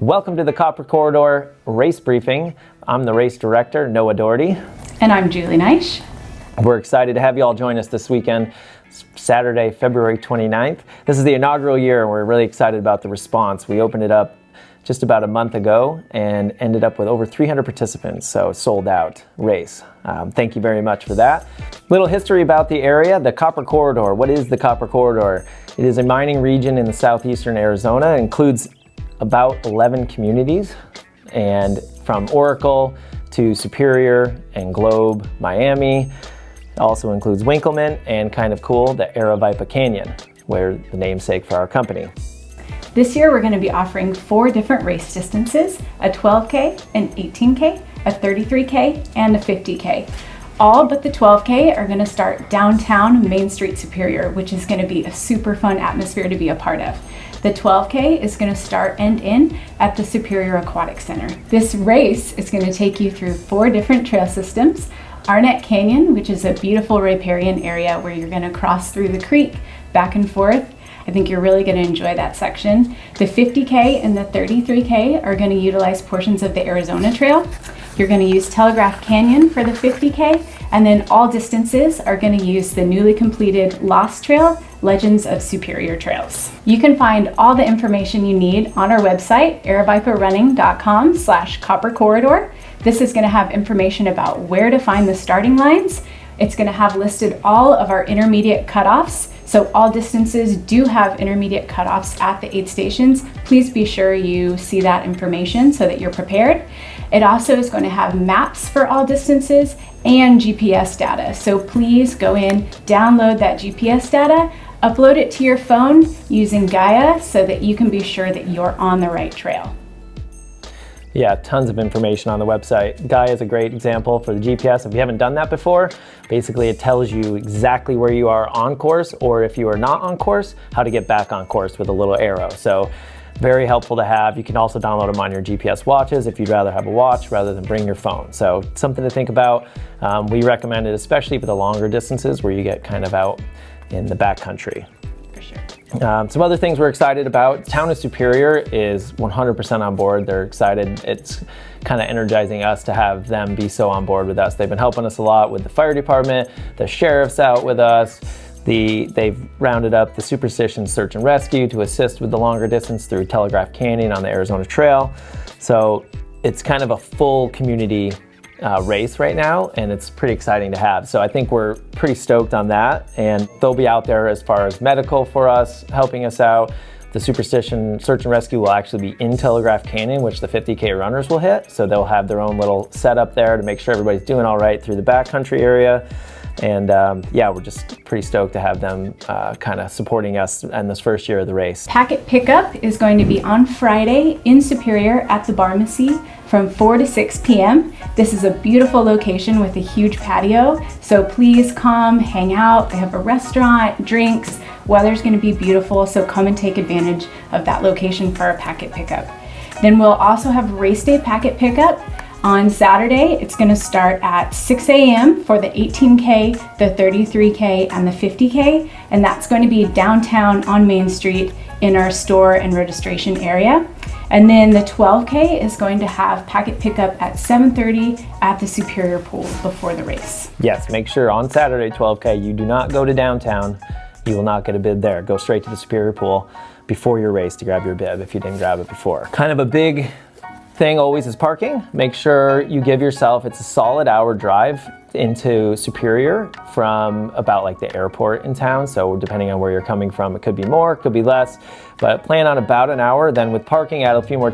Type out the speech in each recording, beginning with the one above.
Welcome to the Copper Corridor race briefing. I'm the race director, Noah Doherty. And I'm Julie Neisch. We're excited to have you all join us this weekend, Saturday, February 29th. This is the inaugural year and we're really excited about the response. We opened it up just about a month ago and ended up with over 300 participants, so sold out race. Thank you very much for that. Little history about the area, the Copper Corridor. What is the Copper Corridor? It is a mining region in the southeastern Arizona. It includes about 11 communities, and from Oracle to Superior and Globe, Miami. It also includes Winkleman and, kind of cool, the Aravaipa Canyon, where the namesake for our company. This year we're going to be offering 4 different race distances, a 12K, an 18K, a 33K, and a 50K. All but the 12K are going to start downtown Main Street Superior, which is going to be a super fun atmosphere to be a part of. The 12K is going to start and end at the Superior Aquatic Center. This race is going to take you through 4 different trail systems. Arnett Canyon, which is a beautiful riparian area where you're going to cross through the creek back and forth. I think you're really going to enjoy that section. The 50K and the 33K are going to utilize portions of the Arizona Trail. You're going to use Telegraph Canyon for the 50K, and then all distances are going to use the newly completed Lost Trail, Legends of Superior Trails. You can find all the information you need on our website, aravaiparunning.com/copper corridor. This is going to have information about where to find the starting lines. It's going to have listed all of our intermediate cutoffs. So all distances do have intermediate cutoffs at the aid stations. Please be sure you see that information so that you're prepared. It also is going to have maps for all distances and GPS data. So please go in, download that GPS data, upload it to your phone using Gaia so that you can be sure that you're on the right trail. Yeah, tons of information on the website. Gaia is a great example for the GPS. If you haven't done that before, basically it tells you exactly where you are on course, or if you are not on course, how to get back on course with a little arrow. So very helpful to have. You can also download them on your GPS watches if you'd rather have a watch rather than bring your phone. So something to think about. We recommend it especially for the longer distances where you get kind of out in the backcountry. For sure. Some other things we're excited about. Town of Superior is 100% on board. They're excited. It's kind of energizing us to have them be so on board with us. They've been helping us a lot with the fire department, the sheriff's out with us. They've rounded up the Superstition Search and Rescue to assist with the longer distance through Telegraph Canyon on the Arizona Trail. So it's kind of a full community race right now, and it's pretty exciting to have. So I think we're pretty stoked on that, and they'll be out there as far as medical for us, helping us out. The Superstition Search and Rescue will actually be in Telegraph Canyon, which the 50K runners will hit. So they'll have their own little setup there to make sure everybody's doing all right through the backcountry area. And yeah, we're just pretty stoked to have them kind of supporting us in this first year of the race. Packet pickup is going to be on Friday in Superior at the Barmacy from 4 to 6 p.m. This is a beautiful location with a huge patio, so please come hang out. They have a restaurant, drinks, weather's going to be beautiful, so come and take advantage of that location for our packet pickup. Then we'll also have race day packet pickup. On Saturday, it's going to start at 6 a.m. for the 18K, the 33K, and the 50K, and that's going to be downtown on Main Street in our store and registration area. And then the 12K is going to have packet pickup at 7:30 at the Superior Pool before the race. Yes, make sure on Saturday 12K you do not go to downtown. You will not get a bid there. Go straight to the Superior Pool before your race to grab your bib if you didn't grab it before. Kind of a big thing always is parking. Make sure you give yourself, it's a solid hour drive into Superior from about like the airport in town. So depending on where you're coming from, it could be more, it could be less, but plan on about an hour. Then with parking, add a few more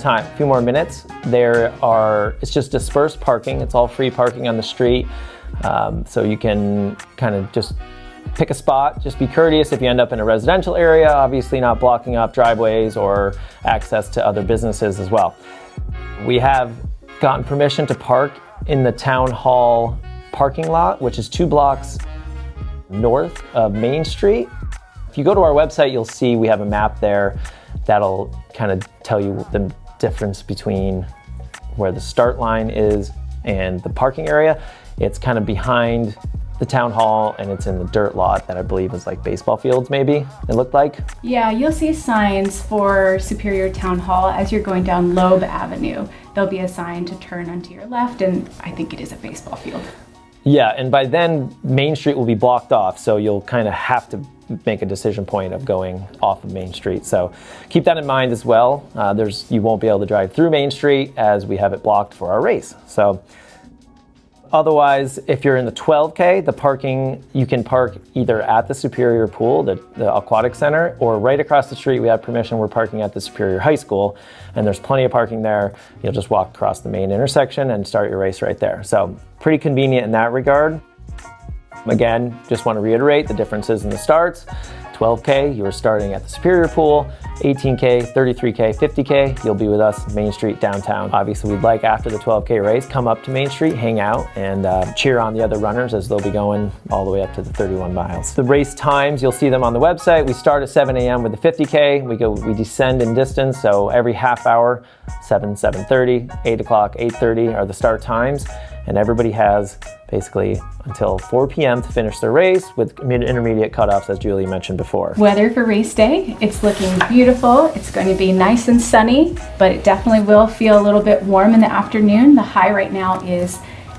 minutes. It's just dispersed parking. It's all free parking on the street. So you can kind of just pick a spot. Just be courteous if you end up in a residential area, obviously not blocking up driveways or access to other businesses as well. We have gotten permission to park in the town hall parking lot, which is 2 blocks north of Main Street. If you go to our website, you'll see we have a map there that'll kind of tell you the difference between where the start line is and the parking area. It's kind of behind the town hall, and it's in the dirt lot that I believe is like baseball fields, maybe it looked like. Yeah, you'll see signs for Superior Town Hall as you're going down Loeb Avenue. There'll be a sign to turn onto your left, and I think it is a baseball field. Yeah, and by then Main Street will be blocked off, so you'll kind of have to make a decision point of going off of Main Street. So keep that in mind as well. You won't be able to drive through Main Street as we have it blocked for our race. So otherwise, if you're in the 12K, the parking, you can park either at the Superior Pool, the aquatic center, or right across the street. We have permission. We're parking at the Superior High School, and there's plenty of parking there. You'll just walk across the main intersection and start your race right there. So pretty convenient in that regard. Again, just want to reiterate the differences in the starts. 12K, you are starting at the Superior Pool. 18K, 33K, 50K, you'll be with us Main Street downtown. Obviously, we'd like after the 12K race, come up to Main Street, hang out, and cheer on the other runners as they'll be going all the way up to the 31 miles. The race times, you'll see them on the website. We start at 7 a.m. with the 50K. We descend in distance, so every half hour, 7:30, 8 o'clock, 8:30 are the start times, and everybody has basically until 4 p.m. to finish their race with intermediate cutoffs, as Julie mentioned before. Weather for race day, it's looking beautiful. It's going to be nice and sunny, but it definitely will feel a little bit warm in the afternoon. The high right now is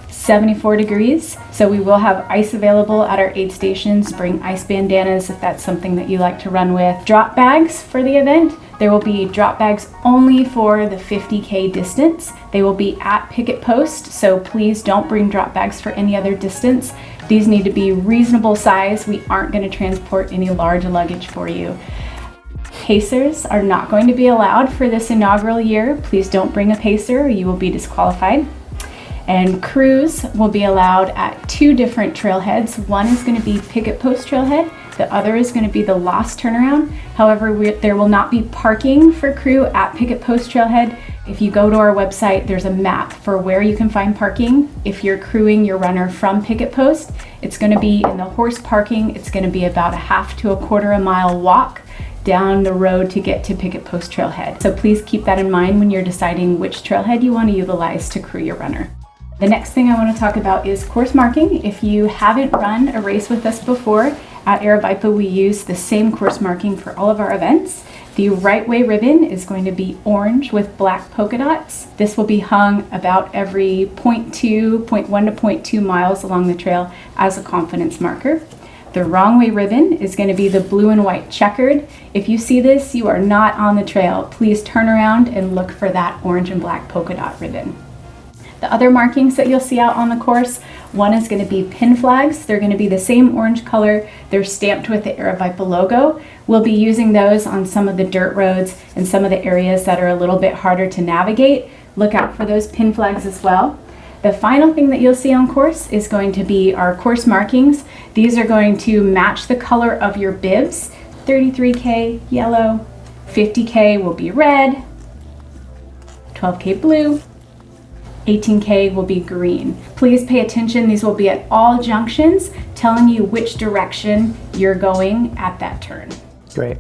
74 degrees, so we will have ice available at our aid stations. Bring ice bandanas if that's something that you like to run with. Drop bags for the event. There will be drop bags only for the 50K distance. They will be at picket post, so please don't bring drop bags for any other distance. These need to be reasonable size. We aren't going to transport any large luggage for you. Pacers are not going to be allowed for this inaugural year. Please don't bring a pacer or you will be disqualified. And crews will be allowed at 2 different trailheads. One is going to be picket post trailhead. The other is going to be the Lost turnaround. However, there will not be parking for crew at picket post trailhead. If you go to our website, there's a map for where you can find parking. If you're crewing your runner from picket post, it's going to be in the horse parking. It's going to be about a half to a quarter a mile walk down the road to get to picket post trailhead. So please keep that in mind when you're deciding which trailhead you want to utilize to crew your runner. The next thing I want to talk about is course marking. If you haven't run a race with us before, at Aravaipa we use the same course marking for all of our events. The right way ribbon is going to be orange with black polka dots. This will be hung about every 0.1 to 0.2 miles along the trail as a confidence marker. The wrong way ribbon is going to be the blue and white checkered. If you see this, you are not on the trail. Please turn around and look for that orange and black polka dot ribbon. The other markings that you'll see out on the course, one is going to be pin flags. They're going to be the same orange color. They're stamped with the Aravaipa logo. We'll be using those on some of the dirt roads and some of the areas that are a little bit harder to navigate. Look out for those pin flags as well. The final thing that you'll see on course is going to be our course markings. These are going to match the color of your bibs. 33K yellow, 50K will be red, 12K blue, 18K will be green. Please pay attention. These will be at all junctions, telling you which direction you're going at that turn. Great.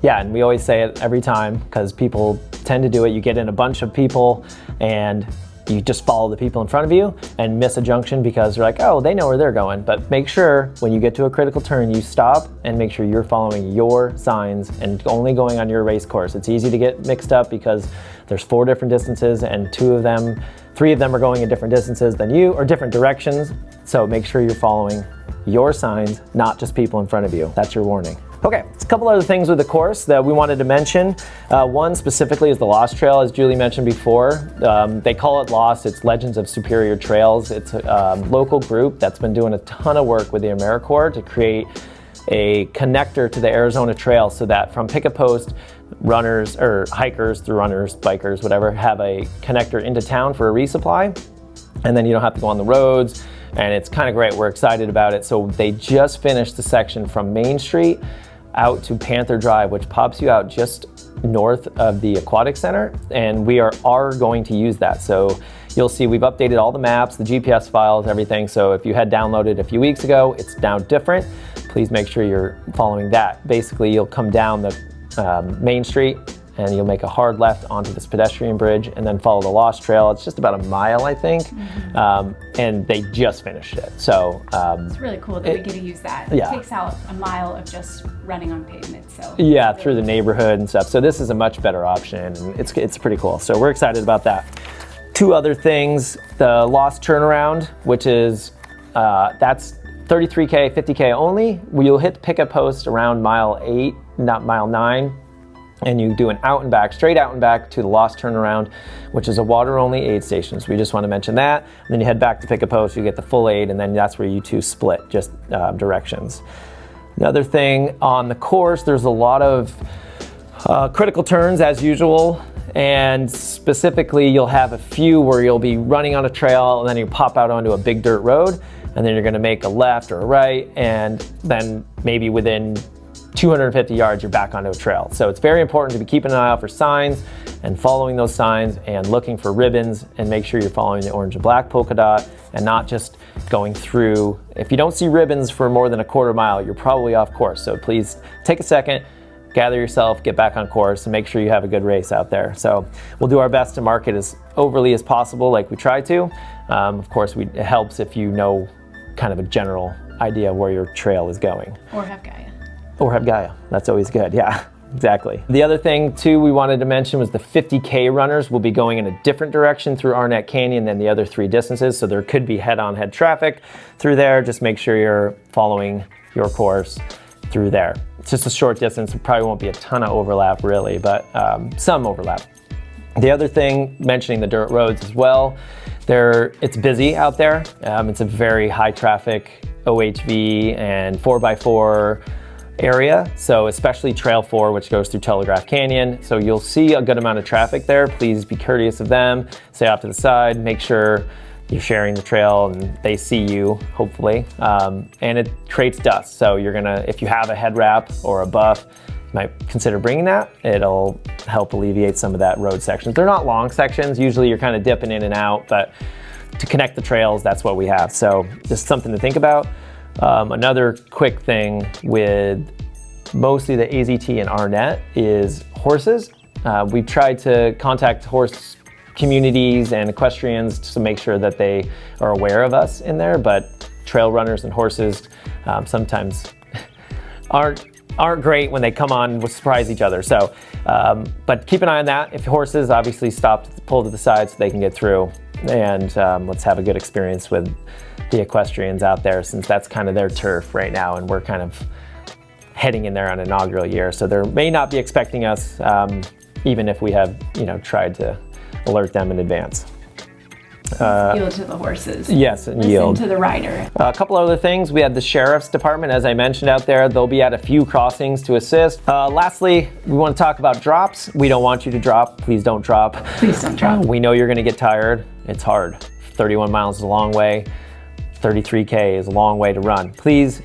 Yeah, and we always say it every time because people tend to do it. You get in a bunch of people and you just follow the people in front of you and miss a junction because you're like, oh, they know where they're going. But make sure when you get to a critical turn, you stop and make sure you're following your signs and only going on your race course. It's easy to get mixed up because there's 4 different distances and 3 of them are going in different distances than you or different directions. So make sure you're following your signs, not just people in front of you. That's your warning. Okay, a couple other things with the course that we wanted to mention. One specifically is the Lost Trail, as Julie mentioned before. They call it Lost, it's Legends of Superior Trails. It's a local group that's been doing a ton of work with the AmeriCorps to create a connector to the Arizona Trail so that from picket post, runners or hikers through runners, bikers, whatever, have a connector into town for a resupply. And then you don't have to go on the roads. And it's kind of great. We're excited about it. So they just finished the section from Main Street out to Panther Drive, which pops you out just north of the Aquatic Center. And we are going to use that. So you'll see we've updated all the maps, the GPS files, everything. So if you had downloaded a few weeks ago, it's now different. Please make sure you're following that. Basically, you'll come down the Main Street and you'll make a hard left onto this pedestrian bridge and then follow the Lost Trail. It's just about a mile, I think, and they just finished it. So it's really cool that we get to use that. Yeah. It takes out a mile of just running on pavement. So yeah, through the neighborhood and stuff. So this is a much better option, and it's pretty cool. So we're excited about that. Two other things: the Lost Turnaround, which is that's 33K, 50K only. You'll hit the pickup post around mile 8, not mile 9. And you do an out and back, straight out and back to the Lost Turnaround, which is a water-only aid station. So we just want to mention that. And then you head back to pick a post, you get the full aid, and then that's where you two split, just directions. Another thing on the course, there's a lot of critical turns as usual. And specifically, you'll have a few where you'll be running on a trail and then you pop out onto a big dirt road. And then you're going to make a left or a right. And then maybe within 250 yards, you're back onto a trail. So it's very important to be keeping an eye out for signs and following those signs and looking for ribbons, and make sure you're following the orange and black polka dot and not just going through. If you don't see ribbons for more than a quarter mile, you're probably off course. So please take a second, gather yourself, get back on course, and make sure you have a good race out there. So we'll do our best to mark it as overly as possible, like we try to. Of course, it helps if you know kind of a general idea of where your trail is going. Or have Gaia. Or have Gaia. That's always good. Yeah, exactly. The other thing too we wanted to mention was the 50K runners will be going in a different direction through Arnett Canyon than the other 3 distances. So there could be head-on-head traffic through there. Just make sure you're following your course through there. It's just a short distance. It probably won't be a ton of overlap really, but some overlap. The other thing, mentioning the dirt roads as well, it's busy out there. It's a very high traffic OHV and 4x4 area, so especially Trail 4, which goes through Telegraph Canyon. So you'll see a good amount of traffic there. Please be courteous of them. Stay off to the side. Make sure you're sharing the trail and they see you, hopefully. And it creates dust. So you're gonna, if you have a head wrap or a buff, you might consider bringing that. It'll help alleviate some of that road sections. They're not long sections. Usually you're kind of dipping in and out, but to connect the trails, that's what we have. So just something to think about. Another quick thing with mostly the AZT and Arnett is horses. We've tried to contact horse communities and equestrians to make sure that they are aware of us in there, but trail runners and horses sometimes aren't great when they come on, will surprise each other. So, but keep an eye on that. If horses, obviously stop, pull to the side so they can get through, and let's have a good experience with the equestrians out there, since that's kind of their turf right now, and we're kind of heading in there on inaugural year. So they may not be expecting us, even if we have, tried to alert them in advance. Yield to the horses. Yes, and Listen yield to the rider. A couple other things. We have the sheriff's department, as I mentioned out there. They'll be at a few crossings to assist. Lastly, we want to talk about drops. We don't want you to drop. Please don't drop. Please don't drop. We know you're going to get tired. It's hard. 31 miles is a long way. 33K is a long way to run. Please,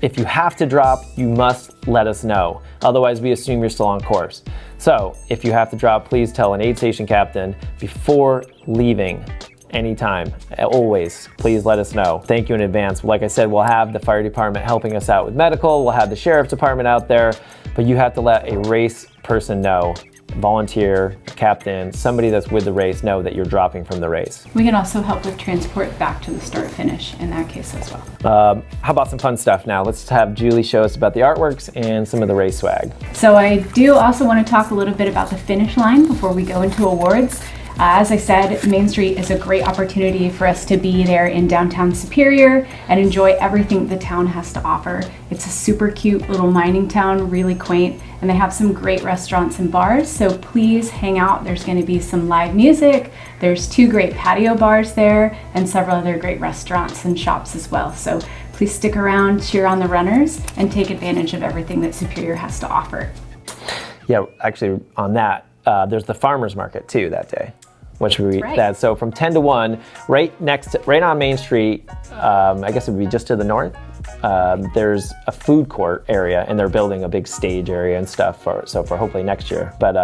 if you have to drop, you must let us know. Otherwise, we assume you're still on course. So if you have to drop, please tell an aid station captain before leaving. Anytime, always, please let us know. Thank you in advance. Like I said, we'll have the fire department helping us out with medical. We'll have the sheriff's department out there, but you have to let a race person know, volunteer, captain, somebody that's with the race, know that you're dropping from the race. We can also help with transport back to the start finish in that case as well. How about some fun stuff now? Let's have Julie show us about the artworks and some of the race swag. So I do also want to talk a little bit about the finish line before we go into awards. As I said, Main Street is a great opportunity for us to be there in downtown Superior and enjoy everything the town has to offer. It's a super cute little mining town, really quaint, and they have some great restaurants and bars, so please hang out. There's going to be some live music, there's 2 great patio bars there, and several other great restaurants and shops as well. So please stick around, cheer on the runners, and take advantage of everything that Superior has to offer. Yeah, actually on that, there's the farmer's market too that day. Which we right. that so from 10 to 1, right on Main Street, I guess it would be just to the north. There's a food court area, and they're building a big stage area and stuff for hopefully next year. But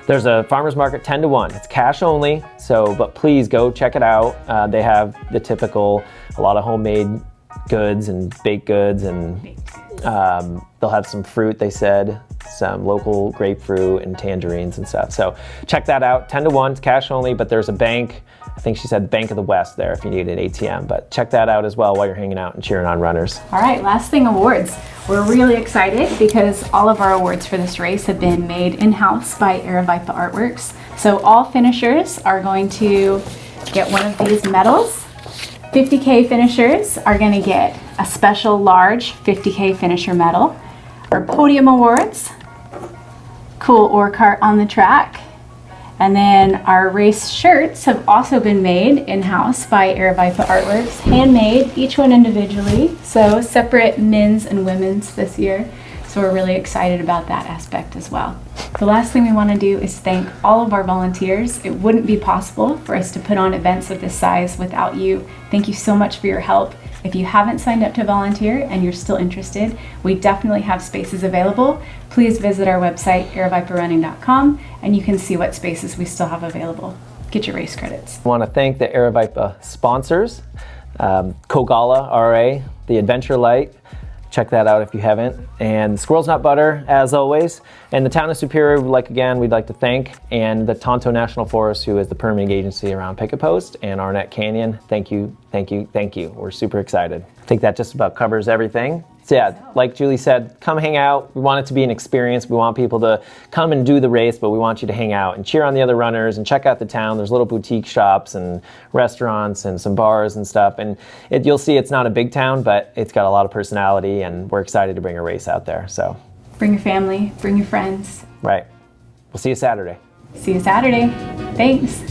there's a farmer's market 10 to 1. It's cash only, but please go check it out. They have the typical, a lot of homemade goods and baked goods, and they'll have some fruit, they said. some local grapefruit and tangerines and stuff. So check that out. 10 to 1, it's cash only, but there's a bank. I think she said Bank of the West there if you need an ATM, but check that out as well while you're hanging out and cheering on runners. All right, last thing, awards. We're really excited because all of our awards for this race have been made in-house by Aravaipa Artworks. So all finishers are going to get one of these medals. 50K finishers are going to get a special large 50K finisher medal. Our podium awards, cool ore cart on the track. And then our race shirts have also been made in-house by Aravaipa Artworks, handmade, each one individually, so separate men's and women's this year. So we're really excited about that aspect as well. The last thing we want to do is thank all of our volunteers. It wouldn't be possible for us to put on events of this size without you. Thank you so much for your help. If you haven't signed up to volunteer and you're still interested, we definitely have spaces available. Please visit our website, aravaiparunning.com, and you can see what spaces we still have available. Get your race credits. I want to thank the Aravaipa sponsors, Kogalla RA, the Adventure Light. Check that out if you haven't. And Squirrel's Nut Butter, as always. And the town of Superior, we'd like to thank, and the Tonto National Forest, who is the permitting agency around Picket Post, and Arnett Canyon. Thank you, thank you, thank you. We're super excited. I think that just about covers everything. So yeah, like Julie said, come hang out. We want it to be an experience. We want people to come and do the race, but we want you to hang out and cheer on the other runners and check out the town. There's little boutique shops and restaurants and some bars and stuff. And you'll see it's not a big town, but it's got a lot of personality, and we're excited to bring a race out there. So bring your family, bring your friends. Right. We'll see you Saturday. See you Saturday. Thanks.